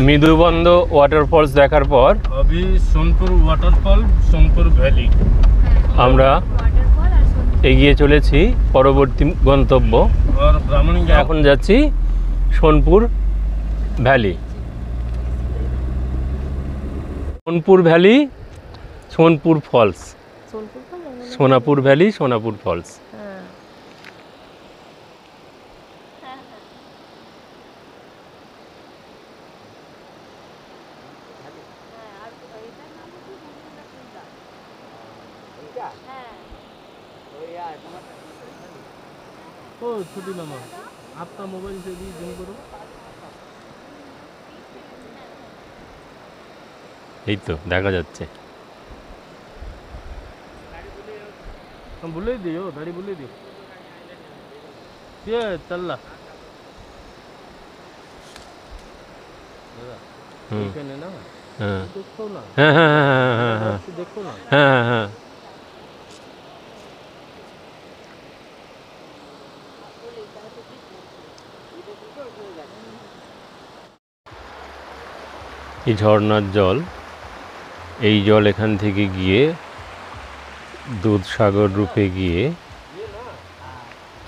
মৃদুবন্ধ waterfalls দেখার পর अभी सोनपुर वाटरफॉल सोनपुर वैली আমরা এগিয়ে চলেছি পরবর্তী গন্তব্য। और ब्राह्मणी এখন যাচ্ছি Sonpur valley. Sonpur valley, Sonpur falls, Sonapur valley, Sonapur falls. ओ छोटी मामा आपका मोबाइल से भी जूम करो। এই তো দেখা যাচ্ছে। हम बोले दियो दाढ़ी बोले दियो ये चल ला ठीक है ना। হ্যাঁ देखो ना হ্যাঁ হ্যাঁ হ্যাঁ হ্যাঁ देखो ना হ্যাঁ হ্যাঁ। এই ঝর্ণার জল, এই জল এখান থেকে গিয়ে দুধসাগর রূপে গিয়ে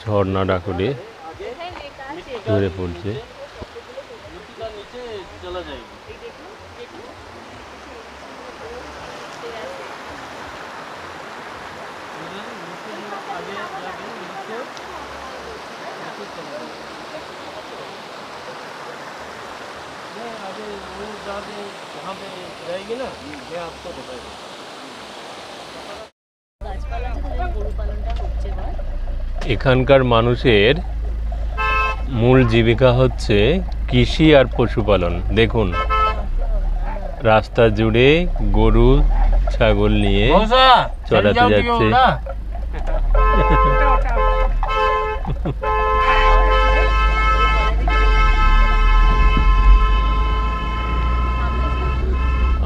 ঝর্ণাটা করে ঝরে পড়ছে। नीचे चला जाएगी। वहाँ पे जाएगी ना मैं आपको बताऊंगा। এখানকার মানুষের মূল জীবিকা হচ্ছে কৃষি আর পশুপালন। দেখুন রাস্তা জুড়ে গরু ছাগল নিয়ে চড়াতে যাচ্ছে।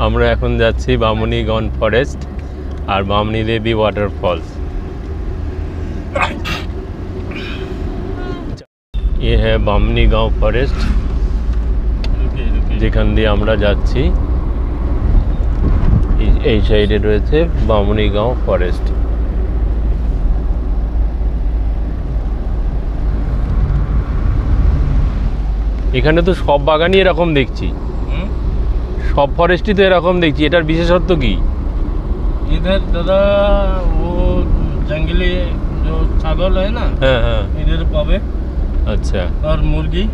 আমরা এখন যাচ্ছি বামুনিগঞ্জ ফরেস্ট আর বামনি দেবী ওয়াটারফলস। ये है बामनी गांव फॉरेस्ट, যেখান দিয়ে আমরা যাচ্ছি। এই সাইডে রয়েছে বামনি গাঁও ফরেস্ট। এখানে তো সব বাগানই এরকম দেখছি, সব ফরেস্টই তো এরকম দেখছি। এটার বিশেষত্ব কি? इधर दादा वो जंगली जो छागल है ना, हाँ हाँ इधर पावे। अच्छा और मुर्गी,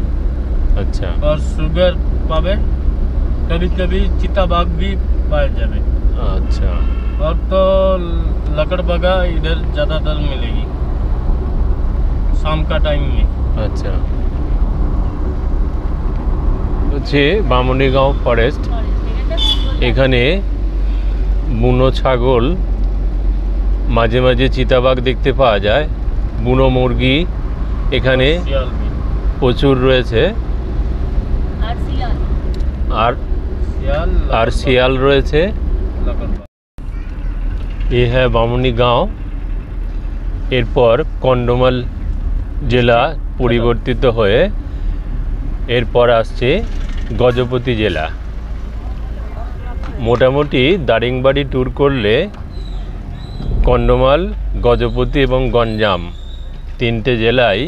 अच्छा और सुगर पावे। कभी कभी चीता बाघ भी पाए जावे। अच्छा। और तो लकड़ बगा इधर ज़्यादातर मिलेगी शाम का टाइम में। अच्छा হচ্ছে বামুনিগাঁও ফরেস্ট। এখানে বুনো ছাগল, মাঝে মাঝে চিতাবাঘ দেখতে পাওয়া যায়, বুনো মুরগি এখানে सियाल भी প্রচুর রয়েছে, আর আর শিয়াল রয়েছে। लकड़ बाघ। এ হ্যাঁ বামুনিগাঁও। এরপর কন্ডোমাল জেলা পরিবর্তিত হয়ে এরপর আসছে গজপতি জেলা। মোটামুটি দারিংবাড়ি ট্যুর করলে কন্ডোমাল, গজপতি এবং গঞ্জাম তিনটে জেলাই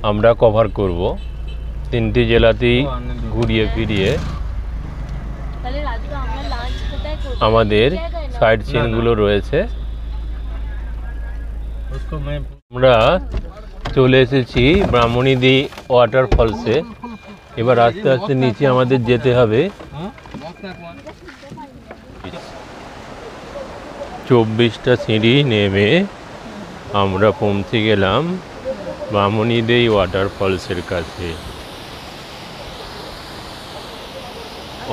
আমরা কভার করব। তিনটি জেলাতেই ঘুরিয়ে ফিরিয়ে আমাদের সাইট সিনগুলো রয়েছে। उसको मैं আমরা চলে এসেছি ব্রাহ্মণীদি ওয়াটারফলসে। এবার আস্তে আস্তে নিচে আমাদের যেতে হবে। 24টা সিঁড়ি নেমে আমরা পৌঁছে গেলাম ব্রাহ্মণীদি ওয়াটারফলসের কাছে।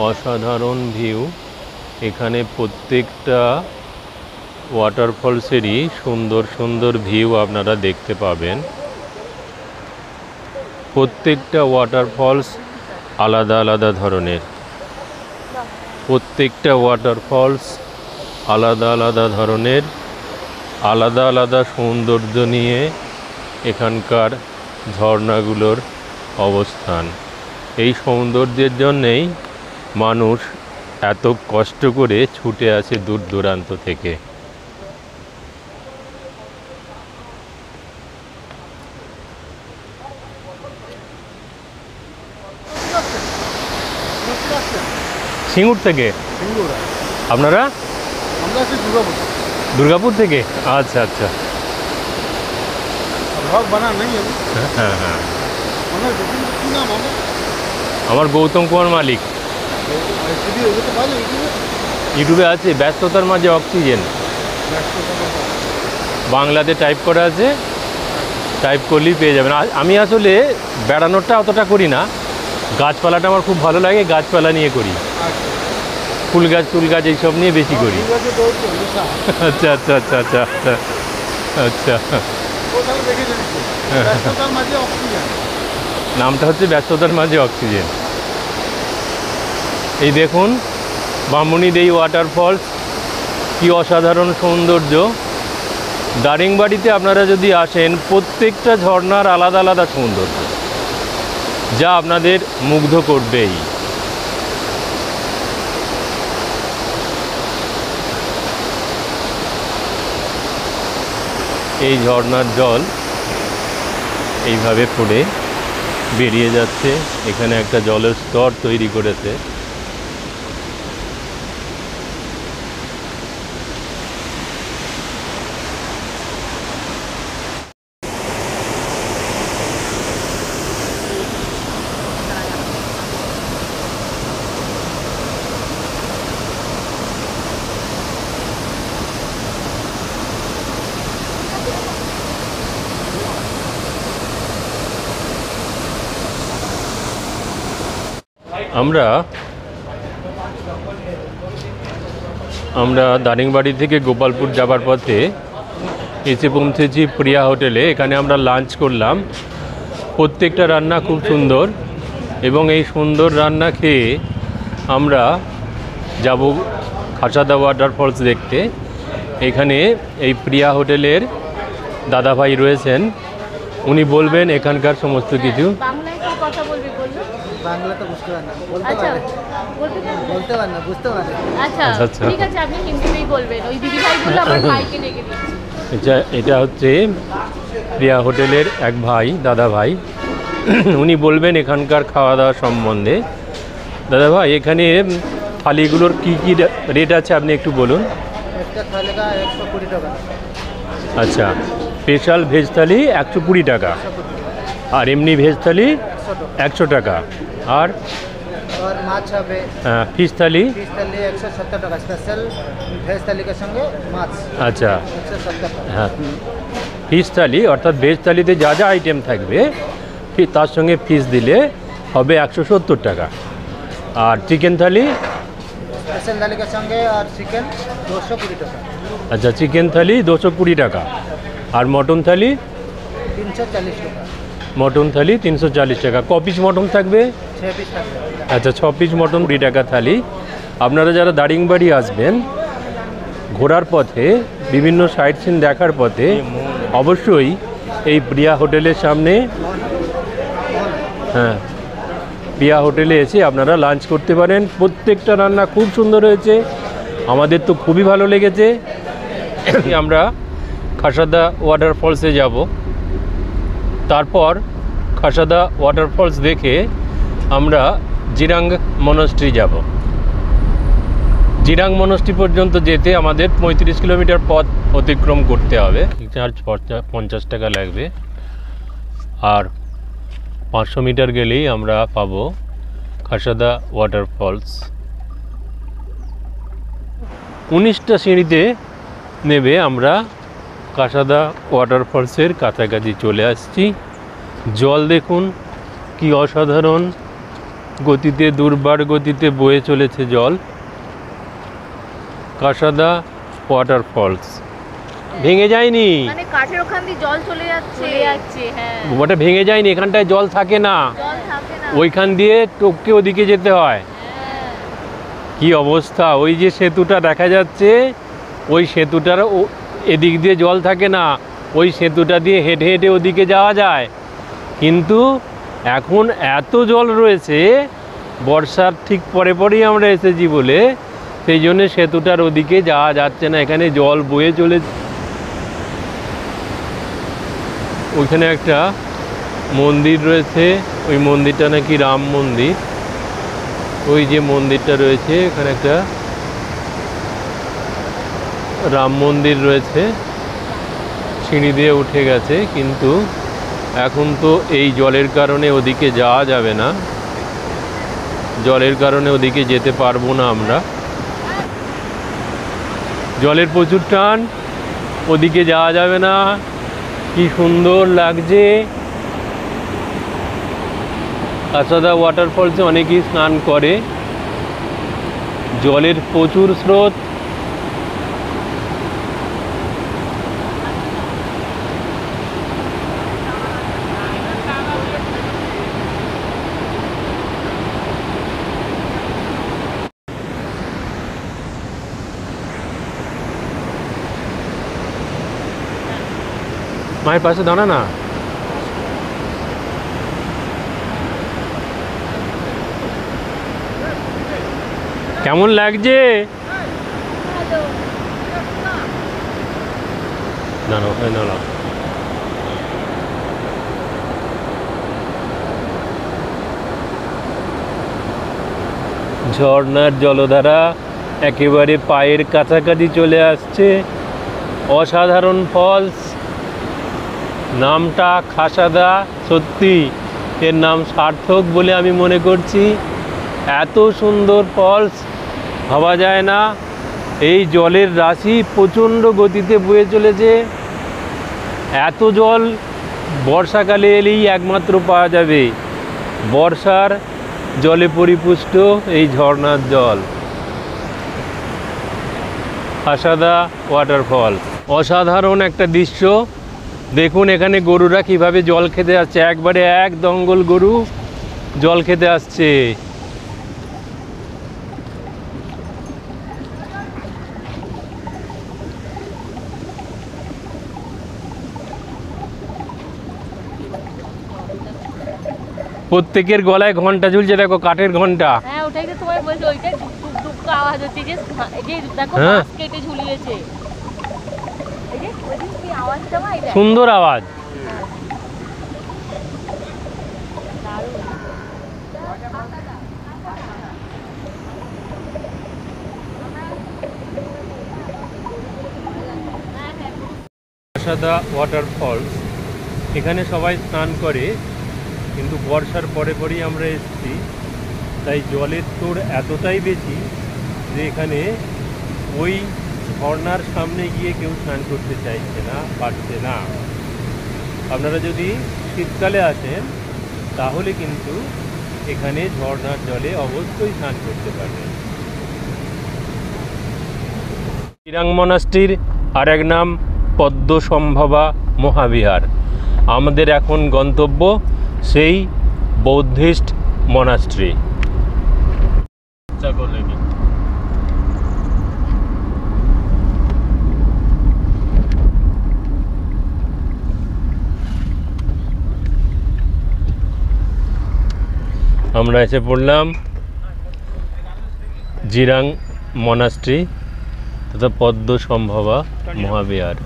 অসাধারণ ভিউ। এখানে প্রত্যেকটা ওয়াটারফলসেরই সুন্দর সুন্দর ভিউ আপনারা দেখতে পাবেন। প্রত্যেকটা ওয়াটারফলস আলাদা আলাদা ধরনের, প্রত্যেকটা ওয়াটারফলস আলাদা আলাদা ধরনের, আলাদা আলাদা সৌন্দর্য নিয়ে এখানকার ঝর্ণাগুলোর অবস্থান। এই সৌন্দর্যের জন্যেই মানুষ এত কষ্ট করে ছুটে আসে দূর দূরান্ত থেকে। সিঙ্গুর থেকে আপনারা? দুর্গাপুর থেকে? আচ্ছা আচ্ছা। হ্যাঁ হ্যাঁ, আমার গৌতম কুমার মালিক। ইউটিউবে আছে ব্যস্ততার মাঝে অক্সিজেন, বাংলাতে টাইপ করা আছে, টাইপ করলেই পেয়ে যাবেন। আমি আসলে বেড়ানোরটা অতটা করি না, গাছপালাটা আমার খুব ভালো লাগে, গাছপালা নিয়ে করি, ফুল গাছ টুল গাছ এইসব নিয়ে বেশি করি। আচ্ছা আচ্ছা আচ্ছা আচ্ছা আচ্ছা আচ্ছা, নামটা হচ্ছে ব্যস্ততার মাঝে অক্সিজেন। এই দেখুন বামুনিদেই ওয়াটারফলস, কি অসাধারণ সৌন্দর্য। দারিংবাড়িতে আপনারা যদি আসেন, প্রত্যেকটা ঝর্ণার আলাদা আলাদা সৌন্দর্য, যা আপনাদের মুগ্ধ করবেই। এই ঝর্ণার জল এইভাবে পড়ে বেরিয়ে যাচ্ছে, এখানে একটা জলের স্তর তৈরি করেছে। আমরা দারিংবাড়ি থেকে গোপালপুর যাবার পথে এসে পৌঁছেছি প্রিয়া হোটেলে। এখানে আমরা লাঞ্চ করলাম। প্রত্যেকটা রান্না খুব সুন্দর, এবং এই সুন্দর রান্না খেয়ে আমরা যাব খাসাদা ওয়াটারফলস দেখতে। এখানে এই প্রিয়া হোটেলের দাদাভাই রয়েছেন, উনি বলবেন এখানকার সমস্ত কিছু। বাংলায় কি কথা বলবি বললো? বাংলা তো বুঝতে পারে না, আচ্ছা, বলতে পারে না, বুঝতে পারে। আচ্ছা আচ্ছা। ঠিক আছে, আপনি হিন্দিতেই বলবেন। ওই দিদি ভাইগুলো আমার ভাইকে ডেকে দিচ্ছি। এটা হচ্ছে প্রিয়া হোটেলের এক ভাই, দাদা ভাই, উনি বলবেন এখানকার খাওয়া দাওয়া সম্বন্ধে। দাদা ভাই, এখানে থালিগুলোর কি কি রেট আছে আপনি একটু বলুন। একটা থালি का 120 টাকা। আচ্ছা, স্পেশাল ভেজ থালি 120 টাকা, আর এমনি ভেজ থালি 100 টাকা, আর और মাছ হবে ফিশ থালি? ফিশ থালি 170 টাকা, স্পেশাল ভেজ থালি के সঙ্গে মাছ। আচ্ছা 170 টাকা। হ্যাঁ, ফিশ থালি অর্থাৎ ভেজ থালিতে যা যা আইটেম থাকবে তার সঙ্গে ফিশ দিলে হবে 170 টাকা। আর চিকেন থালি? স্পেশাল থালি के সঙ্গে আর চিকেন 220 টাকা। আচ্ছা, চিকেন থালি 220 টাকা, আর মটন থালি? 340 টাকা। মটন থালি 340 টাকা। ক পিস মটন থাকবে? 6 পিস থাকবে। আচ্ছা, 6 পিস মটন 20 টাকা থালি। আপনারা যারা দারিংবাড়ি আসবেন, ঘোরার পথে বিভিন্ন সাইট সিন দেখার পথে অবশ্যই এই প্রিয়া হোটেলের সামনে, হ্যাঁ, প্রিয়া হোটেলে এসে আপনারা লাঞ্চ করতে পারেন। প্রত্যেকটা রান্না খুব সুন্দর হয়েছে, আমাদের তো খুবই ভালো লেগেছে। আমরা খাসাদা ওয়াটারফলসে যাব, তারপর খাসাদা ওয়াটারফলস দেখে আমরা জিরাং মনস্ট্রি যাব। জিরাং মনস্ট্রি পর্যন্ত যেতে আমাদের 35 কিলোমিটার পথ অতিক্রম করতে হবে, চার্জ 50 টাকা লাগবে। আর 500 মিটার গেলেই আমরা পাবো খাসাদা ওয়াটারফলস। 19টা সিঁড়িতে নেবে আমরা খাসাদা ওয়াটারফলসের কাছাকাছি চলে আসছি। জল দেখুন কি অসাধারণ গতিতে, দুর্বার গতিতে বয়ে চলেছে জল। খাসাদা ওয়াটারফলস ভেঙে যায়নি, মানে কাঠের ওখান দিয়ে জল চলে যাচ্ছে। হ্যাঁ, ওটা ভেঙে যায়নি, এখানটায় জল থাকে না, জল থাকে না, ওইখান দিয়ে টপকে ওদিকে যেতে হয়। হ্যাঁ। কি অবস্থা! ওই যে সেতুটা দেখা যাচ্ছে, ওই সেতুটার এদিক দিয়ে জল থাকে না, ওই সেতুটা দিয়ে হেঁটে হেঁটে ওদিকে যাওয়া যায়, কিন্তু এখন এত জল রয়েছে, বর্ষার ঠিক পরে পরেই আমরা এসেছি বলে সেই জন্য সেতুটার ওদিকে যাওয়া যাচ্ছে না, এখানে জল বয়ে চলে। ওইখানে একটা মন্দির রয়েছে, ওই মন্দিরটা নাকি রাম মন্দির। ওই যে মন্দিরটা রয়েছে এখানে একটা রাম মন্দির রয়েছে, সিঁড়ি দিয়ে উঠে গেছে, কিন্তু এখন তো এই জলের কারণে ওদিকে যাওয়া যাবে না, জলের কারণে ওদিকে যেতে পারবো না আমরা। জলের প্রচুর টান, ওদিকে যাওয়া যাবে না। কি সুন্দর লাগছে। কাসাদা ওয়াটারফলসে অনেকেই স্নান করে, জলের প্রচুর স্রোত। মায়ের পাশে দাঁড়া না। কেমন লাগছে? না না ওখানে না, ঝর্ণার জলধারা একেবারে পায়ের কাছাকাছি চলে আসছে। অসাধারণ ফলস, নামটা খাসাদা, সত্যি এর নাম সার্থক বলে আমি মনে করছি। এত সুন্দর ফলস ভাবা যায় না। এই জলের রাশি প্রচণ্ড গতিতে বয়ে চলেছে। এত জল বর্ষাকালে এলেই একমাত্র পাওয়া যাবে, বর্ষার জলে পরিপুষ্ট এই ঝর্ণার জল। খাসাদা ওয়াটারফল, অসাধারণ একটা দৃশ্য। দেখুন এখানে গরুরা কিভাবে জল খেতে আসছে, একবারে এক দঙ্গল গরু জল খেতে আসছে। প্রত্যেকের গলায় ঘন্টা ঝুলছে, দেখো কাঠের ঘন্টা। হ্যাঁ ওটাই তো তোমায় বলছি, ওইটাই টুক টুক টুক আওয়াজ হচ্ছে, যে এই যে দেখো হ্যাঁ। মাছ কেটে ঝুলিয়েছে, এই যে ওই কি আওয়াজটা হয়, দেখ সুন্দর আওয়াজ। খাসাদা ওয়াটারফলস, এখানে সবাই স্নান করে, কিন্তু বর্ষার পরে পরেই আমরা এসেছি, তাই জলের তোড় এতটাই বেশি যে এখানে ওই ঝর্ণার সামনে গিয়ে কেউ স্নান করতে চাইছে না, পারছে না। আপনারা যদি শীতকালে আসেন তাহলে কিন্তু এখানে ঝর্ণার জলে অবশ্যই স্নান করতে পারবেন। চিরাং মনাস্ট্রির আর এক নাম পদ্মসম্ভবা মহাবিহার। আমাদের এখন গন্তব্য সেই বৌদ্ধিস্ট মনাস্ট্রি। को लेके আমরা এসে পড়লাম জিরাং মনাস্ট্রি তথা পদ্মসম্ভবা মহাবিহার।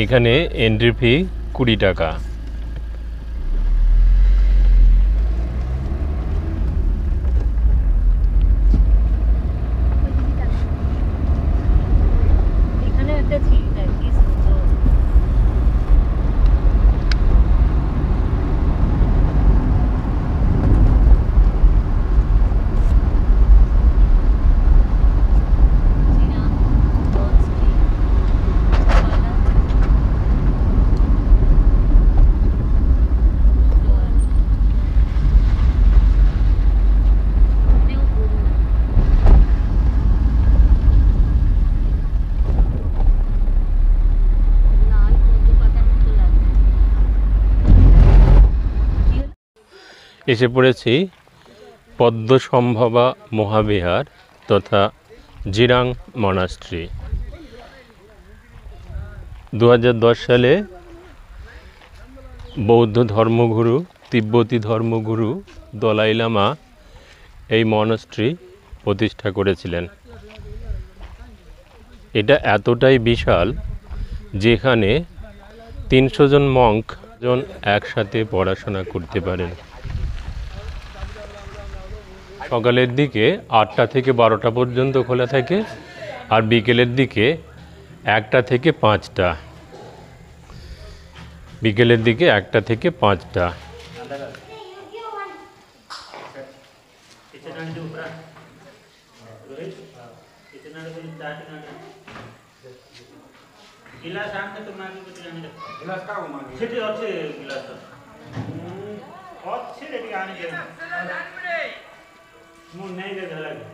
এখানে এন্ট্রি ফি 20 টাকা। এখানে একটা ঝিল, দেখ কি সুন্দর। এসে পড়েছি পদ্মসম্ভবা মহাবিহার তথা জিরাং মনাস্ট্রি। 2010 সালে বৌদ্ধ ধর্মগুরু, তিব্বতী ধর্মগুরু দলাই লামা এই মনাস্ট্রি প্রতিষ্ঠা করেছিলেন। এটা এতটাই বিশাল যেখানে 300 জন মঙ্ক একসাথে পড়াশোনা করতে পারেন। সকালের দিকে 8টা থেকে 12টা পর্যন্ত খোলা থাকে, আর বিকেলের দিকে 1টা থেকে 5টা। বিকেলের দিকে 1টা থেকে 5টা।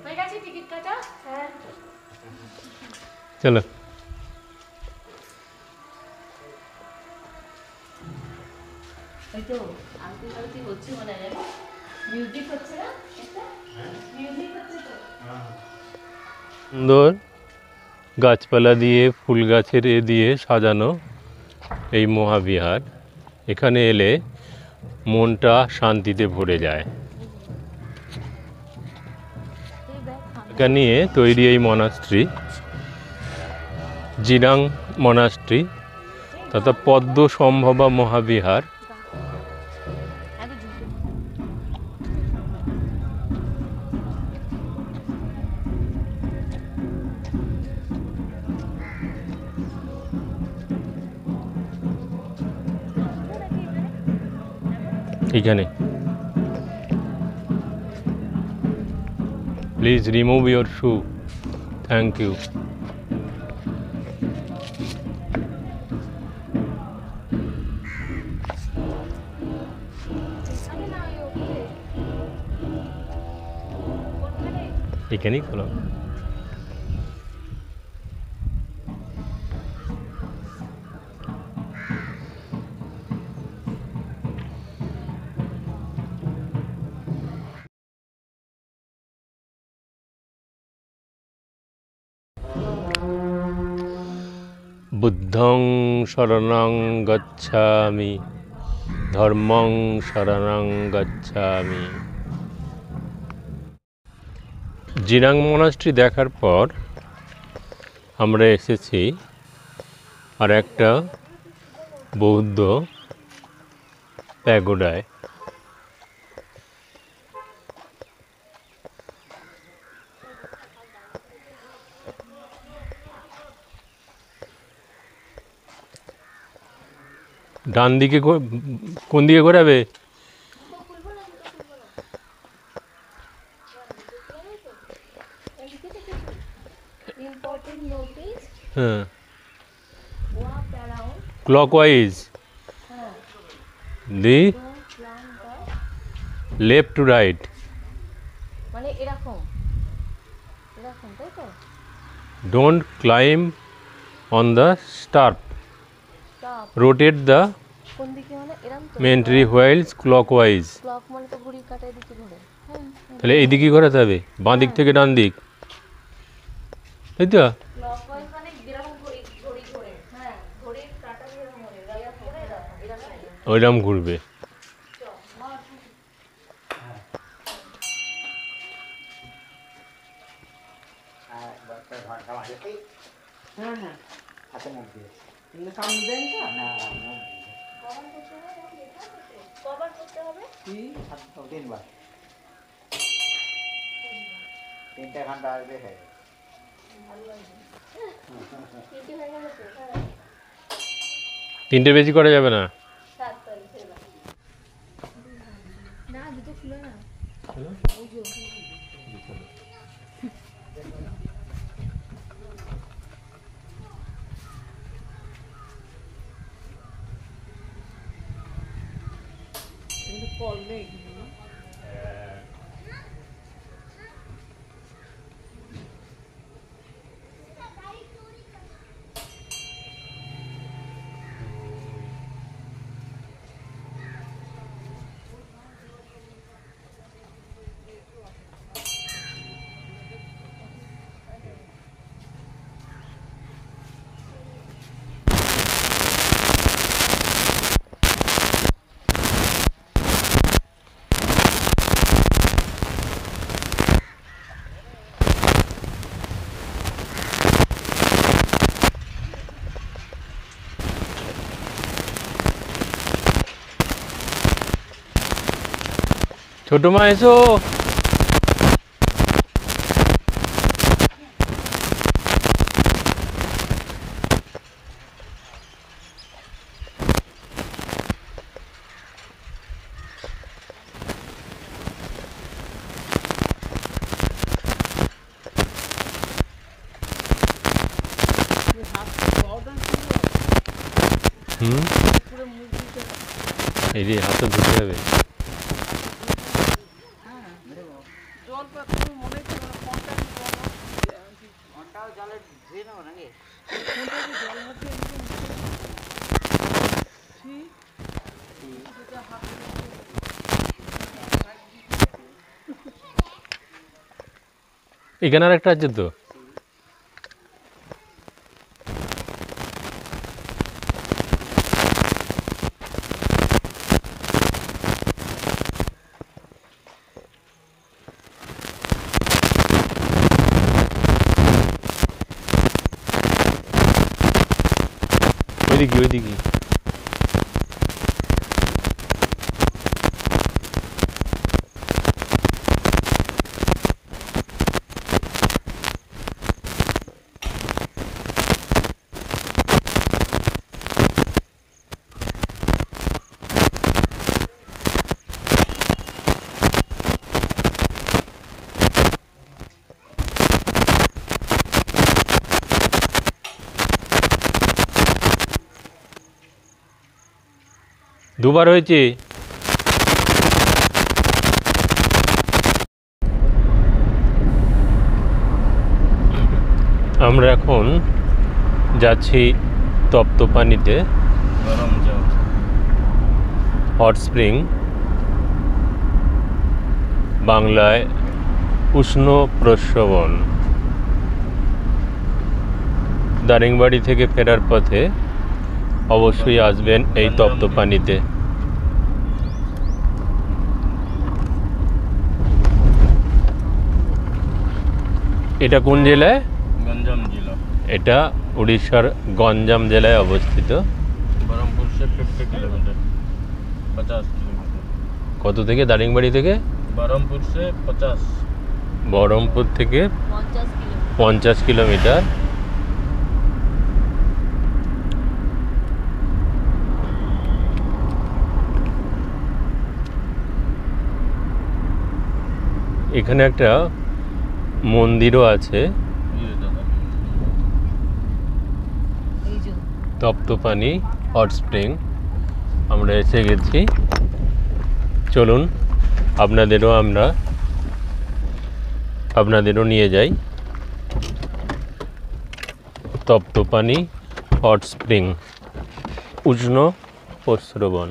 হয়ে গেছে টিকিট কাটা? হ্যাঁ। চলো। ওই তো আলতি আলতি হচ্ছে মনে হয়, মিউজিক হচ্ছে না? মিউজিক হচ্ছে তো। সুন্দর গাছপালা দিয়ে, ফুল গাছের দিয়ে সাজানো এই মহাবিহার। এখানে এলে মনটা শান্তিতে ভরে যায়। এটা নিয়ে তৈরি এই মনাস্ট্রি, জিরাং মনাস্ট্রি তথা পদ্ম সম্ভবা মহাবিহার। এখানে please remove your shoe, thank you. এখানেই খোলা। বুদ্ধং শরণং গচ্ছামি, ধর্মং শরণং গচ্ছামি। জিরাং মনাস্ট্রি দেখার পর আমরা এসেছি আর একটা বৌদ্ধ প্যাগোডায়। ডান দিকে কোন দিকে ঘোরাবে? হ্যাঁ, clockwise, the left to right. মানে এরকম এরকম, তাই তো? Don't climb on the strap, rotate the কোন দিকে মানে এরকম তো? মেন্ট্রি হুইলস ক্লকওয়াইজ। ক্লক মানে তো ঘড়ির কাঁটার দিকে ঘোরে। তাহলে এইদিকে ঘোরাতে হবে, বাঁ দিক থেকে ডান দিক, তাই তো? ক্লকওয়াইজ মানে যেরকম ঘড়ি ঘোরে। হ্যাঁ, ঘড়ির কাঁটা যেরকম ঘোরে, এরকম এরকম ওইরকম ঘুরবে। হ্যাঁ হ্যাঁ, হাতে মুখ দিয়ে কবার করতে হবে? 3বার, 3টা ঘন্টা আসবে। হ্যাঁ, তিনটে বেশি করা যাবে না। না, দুটো খুলে না। পড়বে এগুলো। ছোট মা এসো। এই যে হাতে ধুতে হবে। এখানে আর একটা আছে তো। ওইদিকে ওইদিকে। দুবার হয়েছে। আমরা এখন যাচ্ছি তপ্তপানিতে, गरम जल হট স্প্রিং, বাংলায় উষ্ণ প্রস্রবণ। দারিংবাড়ি থেকে ফেরার পথে অবশ্যই আসবেন এই তপ্তপানিতে। এটা কোন জেলায়? गंजम जिला, এটা উড়িষ্যার গঞ্জাম জেলায় অবস্থিত। बरहमपुर से 50 किलोमीटर, 50 किलोमीटर। কত থেকে? দারিংবাড়ি থেকে? बरहमपुर से 50। বহরমপুর থেকে 50 50 কিলোমিটার। কিলোমিটার। এখানে একটা মন্দিরও আছে, ये दादा এই যে তপ্তপানি হট স্প্রিং। আমরা এসে গেছি, চলুন আপনাদেরও নিয়ে যাই তপ্তপানি হট স্প্রিং, উষ্ণ প্রস্রবণ।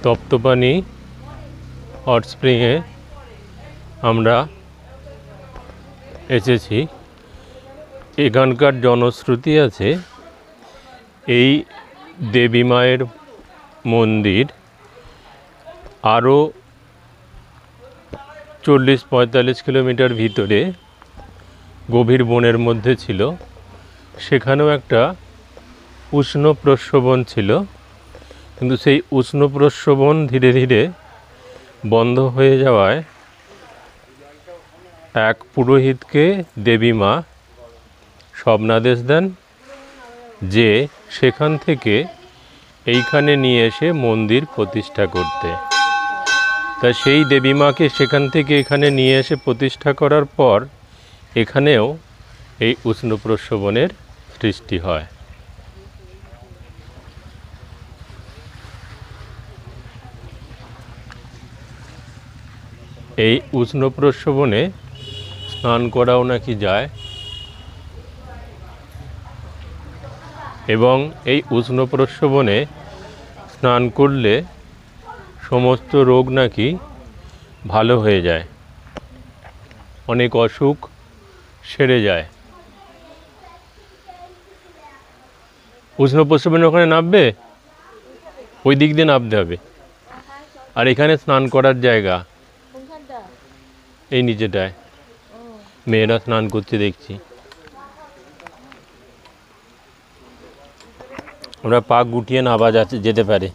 তপ্তপানি হট স্প্রিংয়ে আমরা এসেছি। এখানকার জনশ্রুতি আছে এই দেবী মায়ের মন্দির আরও 40-45 কিলোমিটার ভিতরে গভীর বনের মধ্যে ছিল। সেখানেও একটা উষ্ণ প্রস্রবণ ছিল, কিন্তু সেই উষ্ণ প্রস্রবণ ধীরে ধীরে বন্ধ হয়ে যাওয়ায় এক পুরোহিতকে দেবী মা স্বপ্নাদেশ দেন যে সেখান থেকে এইখানে নিয়ে এসে মন্দির প্রতিষ্ঠা করতে। তা সেই দেবী মাকে সেখান থেকে এখানে নিয়ে এসে প্রতিষ্ঠা করার পর এখানেও এই উষ্ণ প্রস্রবণের সৃষ্টি হয়। এই উষ্ণ প্রস্রবণে স্নান করাও নাকি যায় এবং এই উষ্ণ প্রস্রবণে স্নান করলে সমস্ত রোগ নাকি ভালো হয়ে যায়, অনেক অসুখ সেরে যায়। উষ্ণ প্রস্রবণের ওখানে নামবে, ওই দিক দিয়ে নামতে হবে। আর এখানে স্নান করার জায়গা এই নিচেটায় মেয়েরা স্নান করতে দেখছি। ওরা পা গুটিয়ে নামা যেতে পারে।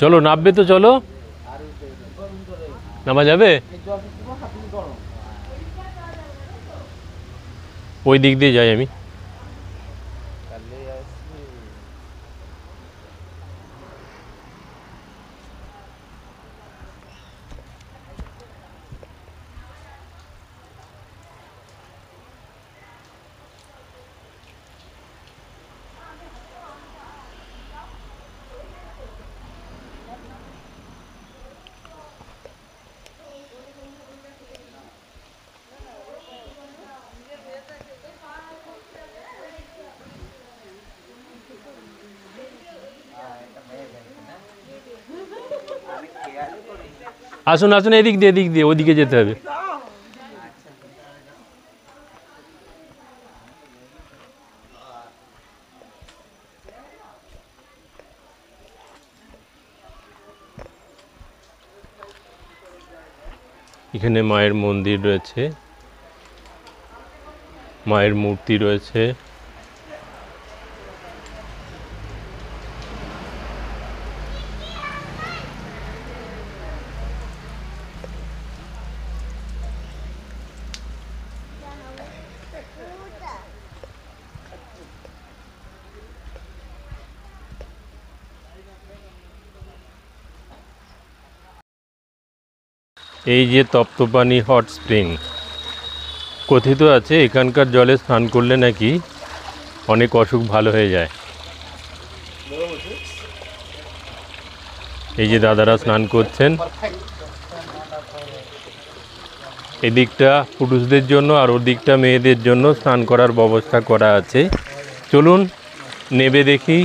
চলো নামবে তো, চলো নামা যাবে। ওই দিক দিয়ে যাই আমি। আসুন আসুন, এদিক দিয়ে ওদিকে যেতে হবে। এখানে মায়ের মন্দির রয়েছে, মায়ের মূর্তি রয়েছে। এই যে তপ্তপানি হট স্প্রিং, কথিত আছে এখানকার জলে স্নান করলে নাকি অনেক অসুখ ভালো হয়ে যায়। এই যে দাদারা স্নান করছেন, এদিকটা পুরুষদের জন্য আর ওদিকটা মেয়েদের জন্য স্নান করার ব্যবস্থা করা আছে। চলুন নেবে দেখি,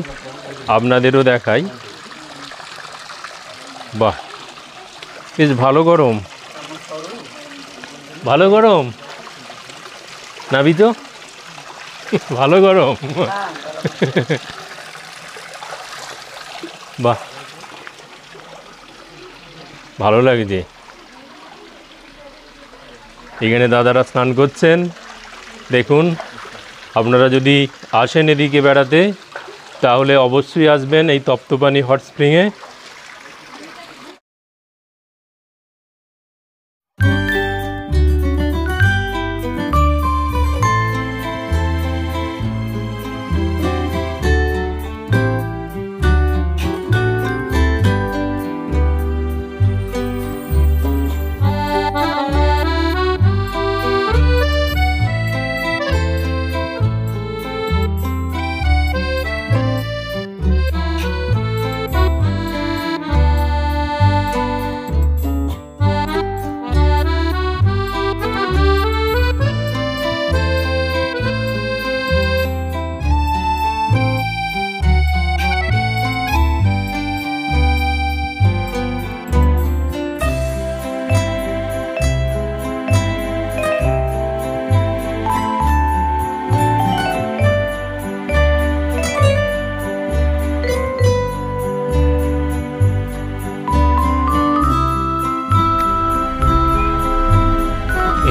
আপনাদেরও দেখাই। বাহ, বেশ ভালো গরম, ভালো গরম। নাবি তো, ভালো গরম। বাহ, ভালো লাগছে। এখানে দাদারা স্নান করছেন, দেখুন। আপনারা যদি আসেন এদিকে বেড়াতে তাহলে অবশ্যই আসবেন এই তপ্তপানি হট স্প্রিংয়ে।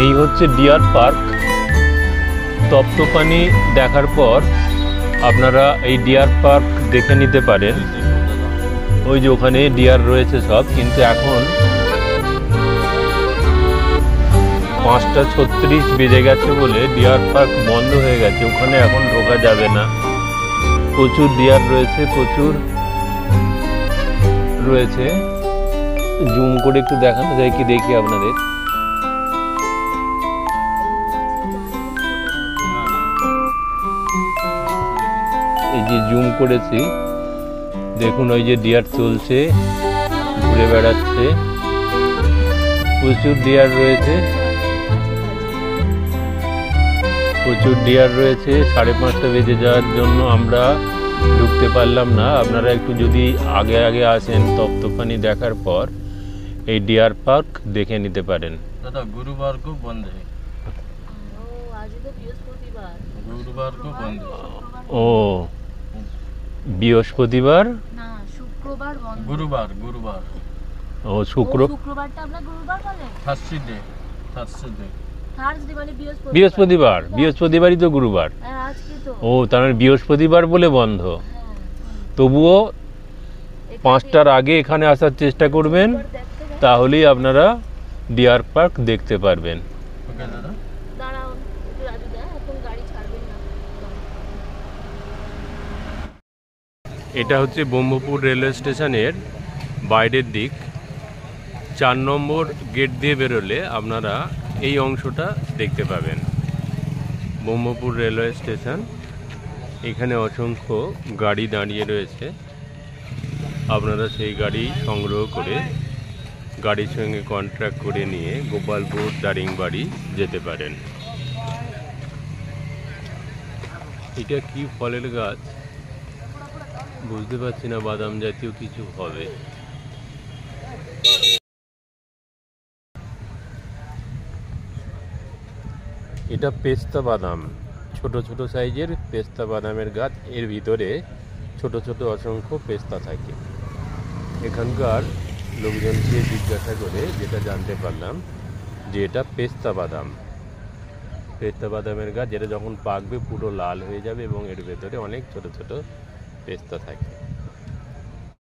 এই হচ্ছে ডিয়ার পার্ক। তপ্তপানি দেখার পর আপনারা এই ডিয়ার পার্ক দেখে নিতে পারেন। ওই যে ওখানে ডিয়ার রয়েছে সব, কিন্তু এখন 5:36 বেজে গেছে বলে ডিয়ার পার্ক বন্ধ হয়ে গেছে, ওখানে এখন ঢোকা যাবে না। প্রচুর ডিয়ার রয়েছে, প্রচুর রয়েছে। জুম করে একটু দেখানো যায় কি দেখি আপনাদের। এই যে জুম করেছি, দেখুন ওই যে ডিয়ার চলছে, ঘুরে বেড়াচ্ছে, প্রচুর ডিয়ার রয়েছে, প্রচুর ডিয়ার রয়েছে। 5:30 বেজে যাওয়ার জন্য আমরা ঢুকতে পারলাম না। আপনারা একটু যদি আগে আগে আসেন তপ্তপানি দেখার পর এই ডিয়ার পার্ক দেখে নিতে পারেন। दादा गुरुवार को बंद है, ও আজ তো বৃহস্পতিবার। गुरुवार को बंद है। ও বৃহস্পতিবার না, শুক্রবার বন্ধ। गुरुवार गुरुवार ও শুক্রবারটা আমরা গুরুবার বলে। थर्सडे থার্সডে মানে বৃহস্পতিবার। বৃহস্পতিবার, বৃহস্পতিবারই তো গুরুবার। হ্যাঁ, আজকে তো। ও তার মানে বৃহস্পতিবার বলে বন্ধ। হ্যাঁ, তবুও 5টার আগে এখানে আসার চেষ্টা করবেন, তাহলেই আপনারা ডিয়ার পার্ক দেখতে পারবেন। ओके दादा দাঁড়াও একটু রাজু দা, এখন গাড়ি ছাড়বেন না। এটা হচ্ছে ব্রহ্মপুর রেলওয়ে স্টেশনের বাইরের দিক। 4 নম্বর গেট দিয়ে বেরোলে আপনারা এই অংশটা দেখতে পাবেন, ব্রহ্মপুর রেলওয়ে স্টেশন। এখানে অসংখ্য গাড়ি দাঁড়িয়ে রয়েছে, আপনারা সেই গাড়ি সংগ্রহ করে গাড়ির সঙ্গে কন্ট্রাক্ট করে নিয়ে গোপালপুর দারিংবাড়ি যেতে পারেন। এটা কি ফলের গাছ বুঝতে পারছি না, বাদাম জাতীয় কিছু হবে। এটা পেস্তা বাদাম, ছোট ছোট সাইজের পেস্তা বাদামের গাছ। এর ভিতরে ছোট ছোট অসংখ্য পেস্তা থাকে। এখানকার লোকজনকে জিজ্ঞাসা করে যেটা জানতে পারলাম যে এটা পেস্তা বাদাম, পেস্তা বাদামের গাছ, যেটা যখন পাকবে পুরো লাল হয়ে যাবে এবং এর ভেতরে অনেক ছোট ছোট পেস্তা থাকে।